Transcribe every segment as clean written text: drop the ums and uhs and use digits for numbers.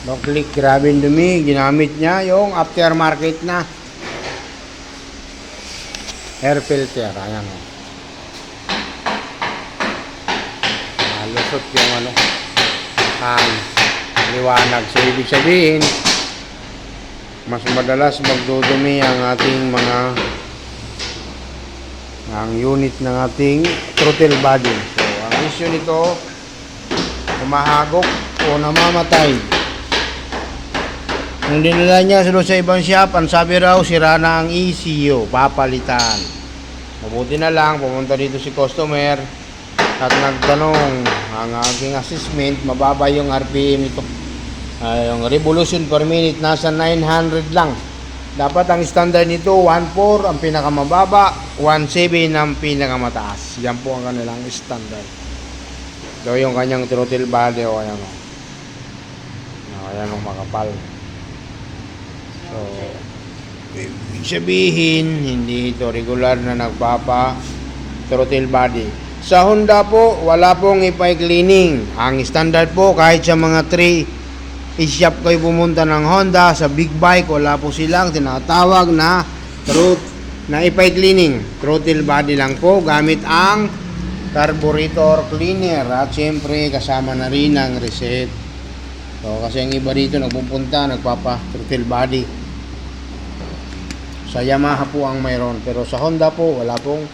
No click, grabe yung dumi. Ginamit niya yung aftermarket na air filter. Ayan o. Lusot yung ano, ang liwanag. So, ibig sabihin, mas madalas magdudumi ang ating ang unit ng ating throttle body. So, ang issue nito, humahagok o namamatay. Nung dinala niya sa ibang shop, ang sabi raw, sira na ang ECU, papalitan. Mabuti na lang, pumunta dito si customer at nagtanong. Ang aking assessment, mababa yung RPM nito. Yung revolution per minute, nasa 900 lang. Dapat ang standard nito, 1.4 ang pinakamababa, 1.7 ang pinakamataas. Yan po ang kanilang standard. So, yung kanyang throttle body, o ayan o. Ayan o, makapal. So, ibig sabihin, hindi ito regular na nagpapa throttle body. Sa Honda po, wala pong ipay cleaning. Ang standard po, kahit sa mga 3 shop kayo pumunta ng Honda, sa big bike, wala po silang tinatawag na ipay cleaning. Throttle body lang po, gamit ang carburetor cleaner. At syempre, kasama na rin ang reset. So, kasi ang iba dito nagpupunta, nagpapa throttle body. Sa Yamaha po ang mayroon, pero sa Honda po wala pong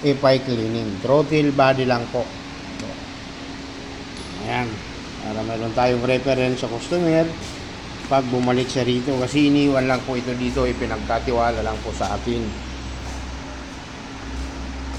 ipay cleaning, throttle body lang po. So, ayan, para mayroon tayong reference sa customer pag bumalik siya rito, kasi iniwan lang po ito dito, ipinagkatiwala lang po sa atin.